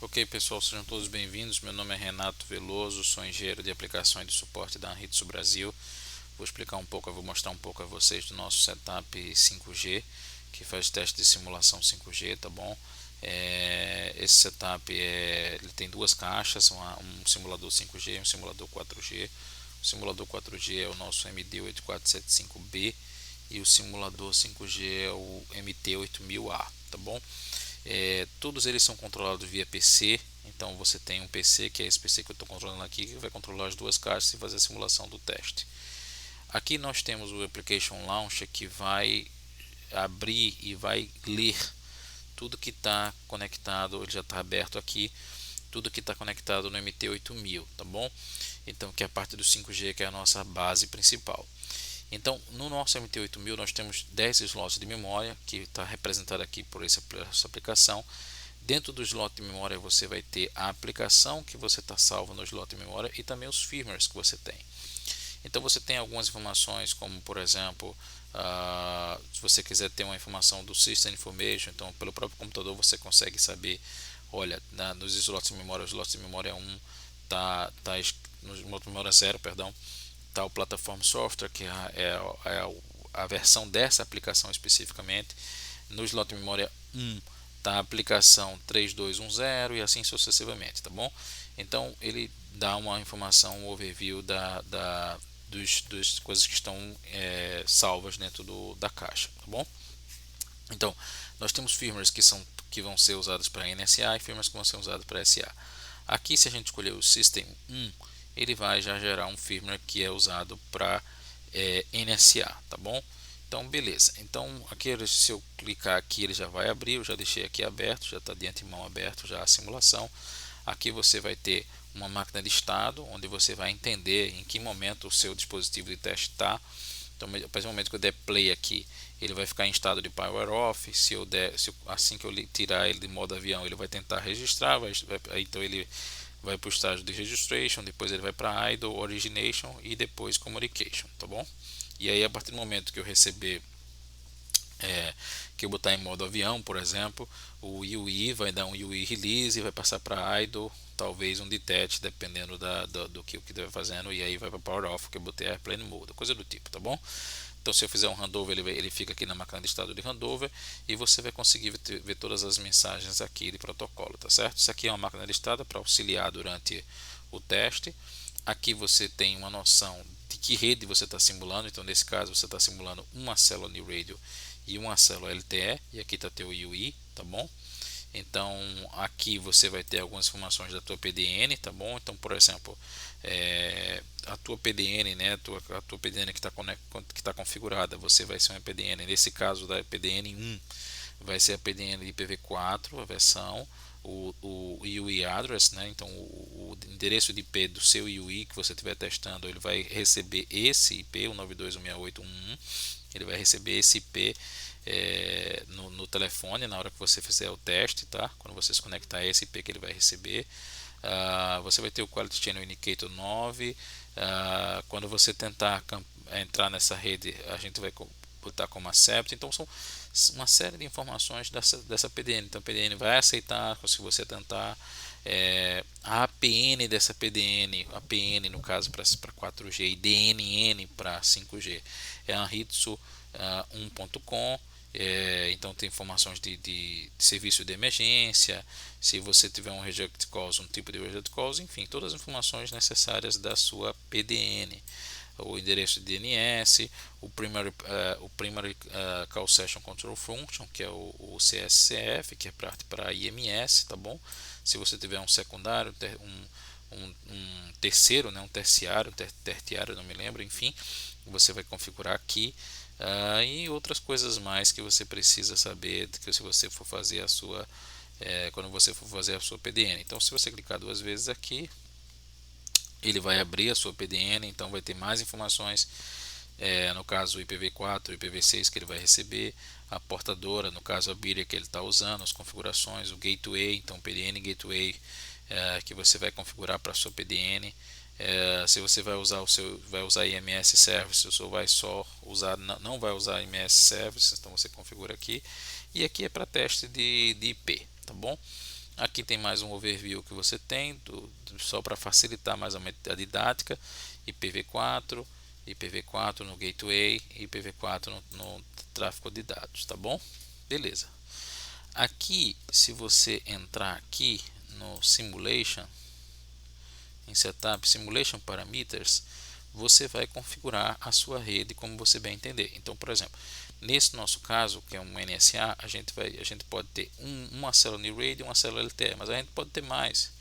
Ok, pessoal, sejam todos bem-vindos. Meu nome é Renato Veloso, sou engenheiro de aplicações de suporte da Anritsu Brasil. Vou explicar um pouco, vou mostrar um pouco a vocês do nosso setup 5G, que faz teste de simulação 5G, tá bom? Esse setup ele tem duas caixas, um simulador 5G e um simulador 4G. O simulador 4G é o nosso MD8475B e o simulador 5G é o MT8000A, tá bom? Todos eles são controlados via PC. Então você tem um PC, que é esse PC que eu estou controlando aqui, que vai controlar as duas caixas e fazer a simulação do teste. Aqui nós temos o Application Launcher, que vai abrir e vai ler tudo que está conectado. Ele já está aberto aqui, tudo que está conectado no MT8000, tá bom? Então, que é a parte do 5G, que é a nossa base principal. Então, no nosso MT8000 nós temos 10 slots de memória, que está representado aqui por essa aplicação. Dentro do slot de memória você vai ter a aplicação que você está salvo no slot de memória e também os firmwares que você tem. Então você tem algumas informações, como por exemplo, se você quiser ter uma informação do System Information, então pelo próprio computador você consegue saber, olha, nos slots de memória, o slot de memória 1 no slot de memória 0, perdão, está o Platform Software, que é a versão dessa aplicação especificamente. No slot de memória 1 está a aplicação 3210 e assim sucessivamente, tá bom? Então ele dá uma informação, um overview das coisas que estão salvas dentro da caixa, tá bom? Então nós temos firmwares que vão ser usados para NSA e firmwares que vão ser usados para SA. Aqui, se a gente escolher o System 1, ele vai já gerar um firmware que é usado para NSA, tá bom? Então, beleza. Então, aqui, se eu clicar aqui, ele já vai abrir. Eu já deixei aqui aberto, já está de antemão aberto já a simulação. Aqui você vai ter uma máquina de estado, onde você vai entender em que momento o seu dispositivo de teste está. Então, a partir do momento que eu der play aqui, ele vai ficar em estado de power off. Assim que eu tirar ele de modo avião, ele vai tentar registrar. Então ele vai para o estágio de registration, depois ele vai para idle, origination e depois communication, tá bom? E aí, a partir do momento que eu receber, que eu botar em modo avião, por exemplo, o UI vai dar um UI release e vai passar para idle, talvez um detach, dependendo do que estiver fazendo, e aí vai para power off, que eu botei airplane mode, coisa do tipo, tá bom? Então, se eu fizer um handover, ele fica aqui na máquina de estado de handover e você vai conseguir ver todas as mensagens aqui de protocolo, tá certo? Isso aqui é uma máquina de estado para auxiliar durante o teste. Aqui você tem uma noção de que rede você está simulando. Então, nesse caso, você está simulando uma célula New Radio e uma célula LTE. E aqui está teu UI, tá bom? Então aqui você vai ter algumas informações da tua PDN, tá bom? Então, por exemplo, a tua PDN, né, a tua PDN que está configurada, você vai ser uma PDN, nesse caso da PDN 1, vai ser a PDN de IPv4, a versão, o UI address, né? Então o endereço de IP do seu UI que você estiver testando, ele vai receber esse IP, o 92.168.1.1, ele vai receber esse IP no telefone na hora que você fizer o teste, tá? Quando você se conectar a esse IP que ele vai receber. Você vai ter o Quality Channel Indicator 9. Quando você tentar entrar nessa rede, a gente vai botar como accept. Então são uma série de informações dessa PDN. Então a PDN vai aceitar se você tentar. A APN dessa PDN, APN no caso para 4G e DNN para 5G, é a Anritsu 1.com. Então tem informações de serviço de emergência, se você tiver um reject calls, um tipo de reject calls, enfim, todas as informações necessárias da sua PDN, o endereço de DNS, o primary Call Session Control Function, que é o CSCF, que é para IMS, tá bom? Se você tiver um secundário, um terceiro, né, um terciário, não me lembro, enfim, você vai configurar aqui. E outras coisas mais que você precisa saber que se você for fazer quando você for fazer a sua PDN. Então, se você clicar duas vezes aqui, ele vai abrir a sua PDN, então vai ter mais informações, no caso o IPv4, o IPv6 que ele vai receber, a portadora, no caso a BIRIA que ele está usando, as configurações, o gateway, então PDN gateway, que você vai configurar para a sua PDN. Se você vai usar IMS Services ou vai só usar, não vai usar IMS Services, então você configura aqui. E aqui é para teste de IP, tá bom? Aqui tem mais um overview que você tem, só para facilitar mais a didática, IPv4, IPv4 no gateway, IPv4 no tráfego de dados, tá bom? Beleza. Aqui, se você entrar aqui no Simulation, em Setup Simulation Parameters, você vai configurar a sua rede como você bem entender. Então, por exemplo, nesse nosso caso, que é um NSA, a gente pode ter uma célula New Radio e uma célula LTE, mas a gente pode ter mais.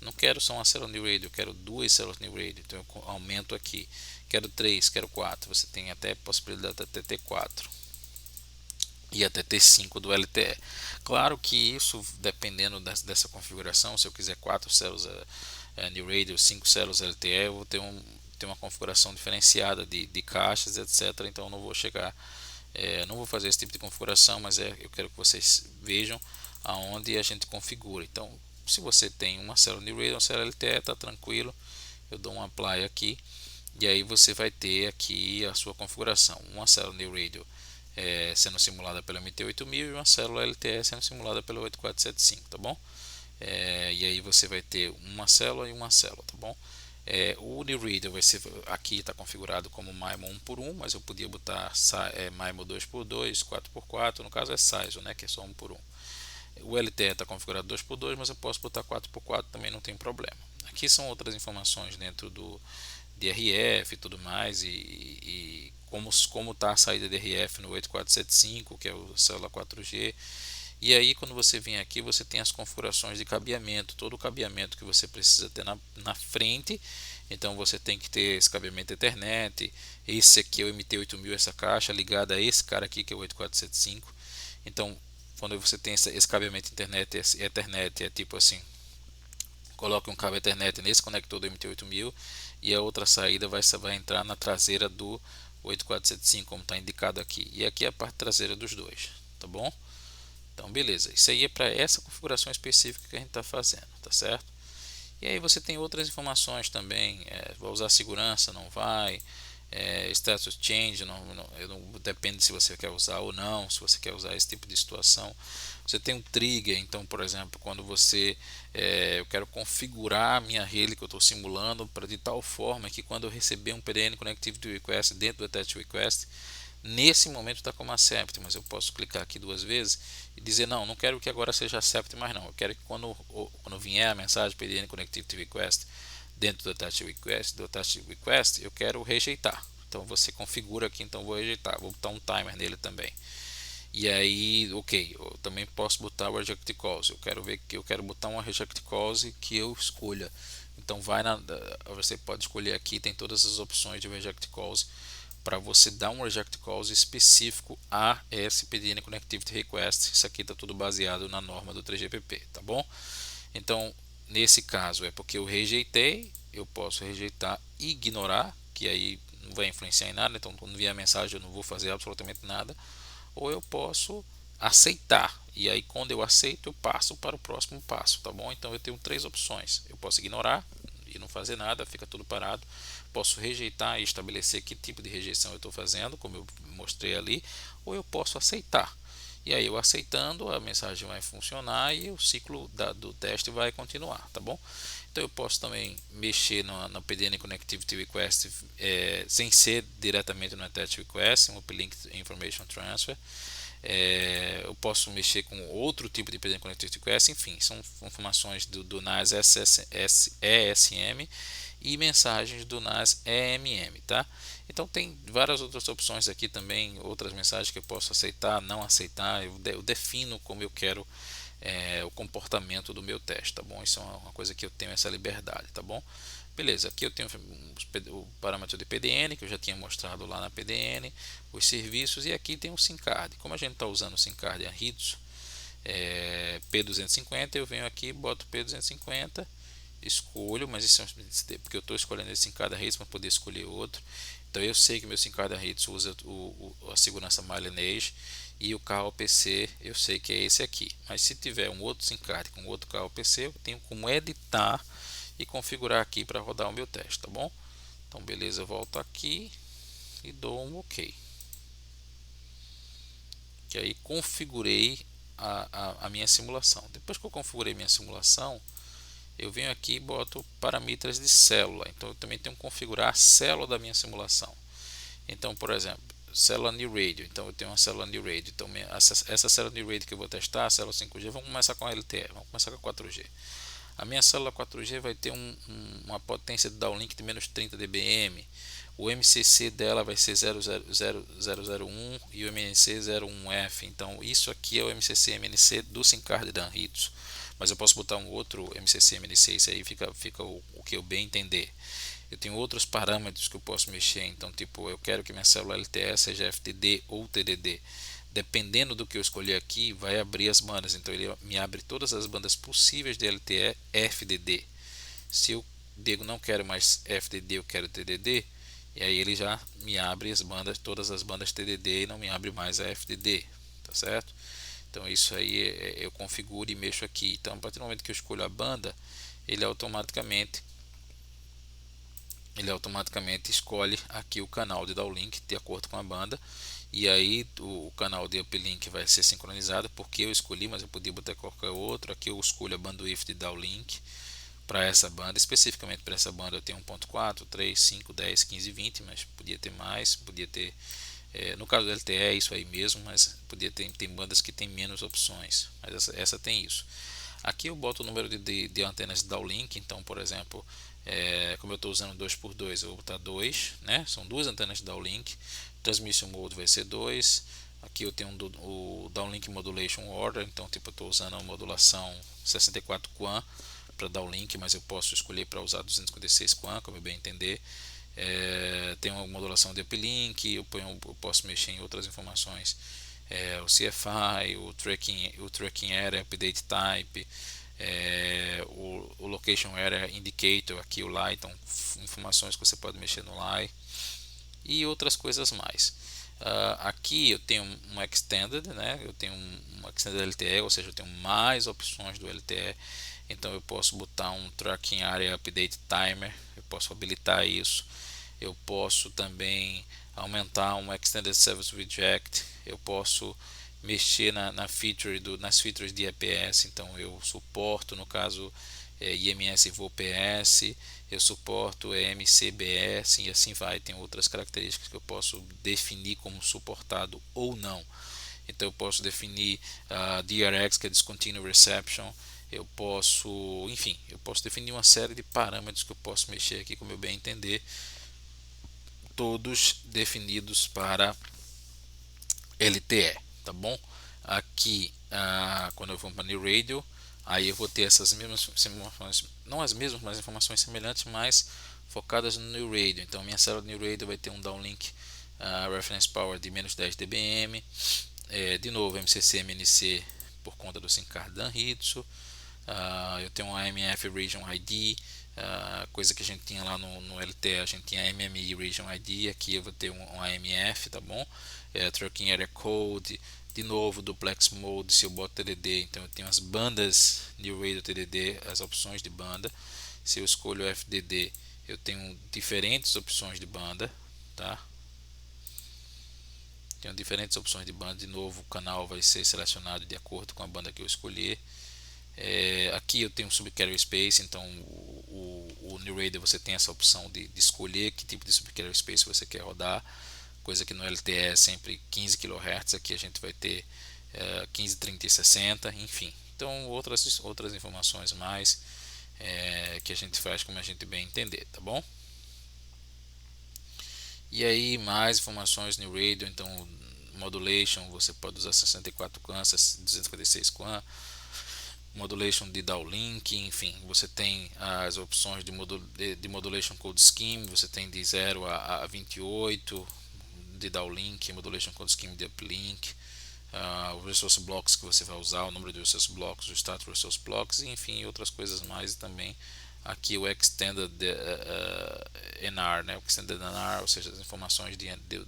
Não quero só uma célula New Radio, eu quero duas células New Radio, então eu aumento aqui. Quero 3, quero 4, você tem até possibilidade de até ter 4 e até ter 5 do LTE. Claro que isso, dependendo dessa configuração, se eu quiser 4 células New Radio, 5 células LTE, eu vou ter uma configuração diferenciada de caixas, etc. Então eu não vou chegar, não vou fazer esse tipo de configuração, mas eu quero que vocês vejam aonde a gente configura. Então, se você tem uma célula New Radio, uma célula LTE, está tranquilo. Eu dou um apply aqui e aí você vai ter aqui a sua configuração. Uma célula New Radio sendo simulada pela MT8000 e uma célula LTE sendo simulada pela 8475, tá bom? E aí você vai ter uma célula e uma célula, tá bom? O New Radio vai ser, aqui está configurado como MIMO 1x1, mas eu podia botar MIMO 2x2, 4x4, no caso é SISO, né, que é só 1x1. O LTE está configurado 2x2, mas eu posso botar 4x4 também, não tem problema. Aqui são outras informações dentro do DRF e tudo mais, e como está a saída de DRF no 8475, que é o célula 4G. E aí, quando você vem aqui, você tem as configurações de cabeamento, todo o cabeamento que você precisa ter na frente. Então você tem que ter esse cabeamento Ethernet, esse aqui é o MT8000, essa caixa ligada a esse cara aqui que é o 8475. Então, quando você tem esse cabeamento Ethernet, é tipo assim, coloque um cabo Ethernet nesse conector do MT8000 e a outra saída vai entrar na traseira do 8475, como está indicado aqui. E aqui é a parte traseira dos dois, tá bom? Então, beleza. Isso aí é para essa configuração específica que a gente está fazendo, tá certo? E aí você tem outras informações também. Vai usar segurança, não vai. Status change, depende se você quer usar ou não, se você quer usar esse tipo de situação. Você tem um trigger, então, por exemplo, quando eu quero configurar a minha rede que eu estou simulando para de tal forma que quando eu receber um PDN Connectivity Request dentro do Attach Request, nesse momento está como accept, mas eu posso clicar aqui duas vezes e dizer não quero que agora seja accept mais não, eu quero que quando vier a mensagem PDN Connectivity Request dentro do Attach Request, eu quero rejeitar. Então você configura aqui, então vou rejeitar, vou botar um timer nele também. E aí, ok, eu também posso botar o reject calls. Eu quero botar uma reject calls que eu escolha. Então você pode escolher aqui, tem todas as opções de reject calls para você dar um reject calls específico a esse PDN Connectivity Request. Isso aqui está tudo baseado na norma do 3GPP, tá bom? Então, nesse caso é porque eu rejeitei, eu posso rejeitar e ignorar, que aí não vai influenciar em nada, então quando vier a mensagem eu não vou fazer absolutamente nada, ou eu posso aceitar, e aí quando eu aceito eu passo para o próximo passo, tá bom? Então eu tenho três opções: eu posso ignorar e não fazer nada, fica tudo parado, posso rejeitar e estabelecer que tipo de rejeição eu estou fazendo, como eu mostrei ali, ou eu posso aceitar. E aí eu aceitando, a mensagem vai funcionar e o ciclo do teste vai continuar, tá bom? Então eu posso também mexer no PDN Connectivity Request sem ser diretamente no Attach Request, um Uplink Information Transfer. Eu posso mexer com outro tipo de PDN Connectivity Request, enfim, são informações do NAS ESM e mensagens do NAS EMM, tá? Então tem várias outras opções aqui também, outras mensagens que eu posso aceitar, não aceitar, eu defino como eu quero o comportamento do meu teste, tá bom? Isso é uma coisa que eu tenho essa liberdade, tá bom? Beleza, aqui eu tenho o parâmetro de PDN, que eu já tinha mostrado lá na PDN, os serviços, e aqui tem o SIM card. Como a gente está usando o SIM card Anritsu P250, eu venho aqui, boto P250, escolho, mas isso é porque eu estou escolhendo esse SIM card Anritsu para poder escolher outro. Então eu sei que meu SIM card Anritsu usa a segurança Lineage, e o carro PC eu sei que é esse aqui, mas se tiver um outro SIM card com outro carro PC, eu tenho como editar e configurar aqui para rodar o meu teste, tá bom? Então beleza, eu volto aqui e dou um OK, que aí configurei a minha simulação. Depois que eu configurei minha simulação, eu venho aqui e boto parâmetros de célula. Então eu também tenho que configurar a célula da minha simulação. Então, por exemplo, célula New Radio. Então eu tenho uma célula New Radio. Então essa célula New Radio que eu vou testar, a célula 5G, vamos começar com a LTE, vamos começar com a 4G. A minha célula 4G vai ter uma potência de downlink de menos 30 dBm. O MCC dela vai ser 00001 e o MNC 01F. Então isso aqui é o MCC MNC do SIM card da Anritsu. Mas eu posso botar um outro MCC MNC, isso aí fica o que eu bem entender. Eu tenho outros parâmetros que eu posso mexer. Então, tipo, eu quero que minha célula LTE seja FDD ou TDD. Dependendo do que eu escolher aqui, vai abrir as bandas. Então ele me abre todas as bandas possíveis de LTE FDD. Se eu digo não quero mais FDD, eu quero TDD, e aí ele já me abre as bandas, todas as bandas TDD, e não me abre mais a FDD, tá certo? Então isso aí eu configuro e mexo aqui. Então a partir do momento que eu escolho a banda, ele automaticamente escolhe aqui o canal de downlink de acordo com a banda, e aí o canal de uplink vai ser sincronizado porque eu escolhi, mas eu podia botar qualquer outro. Aqui eu escolho a bandwidth de downlink para essa banda, especificamente para essa banda eu tenho 1.4, 3, 5, 10, 15, 20, mas podia ter mais, podia ter, no caso do LTE é isso aí mesmo, mas podia ter, tem bandas que tem menos opções, mas essa tem isso. Aqui eu boto o número de antenas de downlink. Então, por exemplo, como eu estou usando 2x2, eu vou botar 2, né? São duas antenas de downlink. Transmission mode vai ser 2. Aqui eu tenho o downlink modulation order. Então, tipo, eu estou usando a modulação 64 QAM para downlink, mas eu posso escolher para usar 256 QAM, como eu bem entender. Tem uma modulação de uplink. Eu posso mexer em outras informações. O CFI, o tracking area, update type, o location area indicator, aqui o LAI, então informações que você pode mexer no LAI e outras coisas mais. Aqui eu tenho um extended, né? Eu tenho um extended LTE, ou seja, eu tenho mais opções do LTE. Então eu posso botar um tracking area update timer, eu posso habilitar isso. Eu posso também aumentar um extended service reject. Eu posso mexer nas features de EPS. Então eu suporto, no caso, IMS VoPS, eu suporto MCBS e assim vai. Tem outras características que eu posso definir como suportado ou não. Então eu posso definir DRX, que é Discontinuous Reception. Eu posso, enfim, eu posso definir uma série de parâmetros que eu posso mexer aqui, como eu bem entender, todos definidos para LTE, tá bom? Aqui, quando eu vou para New Radio, aí eu vou ter essas mesmas informações, não as mesmas, mas informações semelhantes, mas focadas no New Radio. Então, minha célula New Radio vai ter um downlink reference power de menos 10 dBm, de novo MCC MNC por conta do SIM card da Anritsu. Eu tenho um AMF Region ID, coisa que a gente tinha lá no LTE, a gente tinha MMI Region ID. Aqui eu vou ter um AMF, tá bom? Tracking Area Code, de novo Duplex Mode. Se eu boto TDD, então eu tenho as bandas New Radio TDD, as opções de banda. Se eu escolho FDD, eu tenho diferentes opções de banda, tá? Tenho diferentes opções de banda. De novo, o canal vai ser selecionado de acordo com a banda que eu escolher. Aqui eu tenho um subcarrier space. Então o New Radio você tem essa opção de escolher que tipo de subcarrier space você quer rodar, coisa que no LTE é sempre 15 kHz. Aqui a gente vai ter 15, 30 e 60, enfim. Então outras informações mais que a gente faz como a gente bem entender, tá bom? E aí mais informações New Radio. Então modulation você pode usar 64 QAM, 256 QAM, modulation de downlink, enfim, você tem as opções de modulation code scheme. Você tem de 0 a 28 de downlink, modulation code scheme de uplink, os resource blocks que você vai usar, o número de resource blocks, o status resource blocks, enfim, outras coisas mais. E também aqui o extended NR, né, o extended NR, ou seja, as informações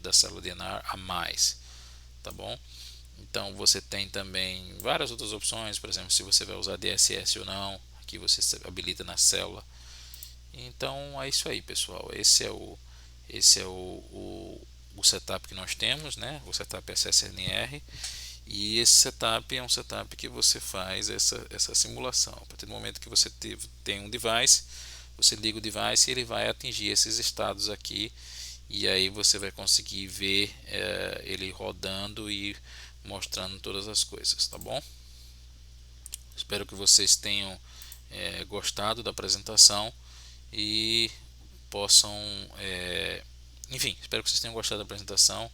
da célula de NR a mais, tá bom? Então você tem também várias outras opções, por exemplo, se você vai usar DSS ou não, aqui você habilita na célula. Então é isso aí, pessoal. Esse é o setup que nós temos, né? O setup SSNR. E esse setup é um setup que você faz essa simulação. A partir do momento que você tem um device, você liga o device e ele vai atingir esses estados aqui, e aí você vai conseguir ver ele rodando e mostrando todas as coisas, tá bom? Espero que vocês tenham gostado da apresentação e possam, enfim, espero que vocês tenham gostado da apresentação.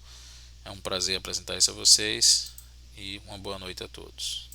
É um prazer apresentar isso a vocês e uma boa noite a todos.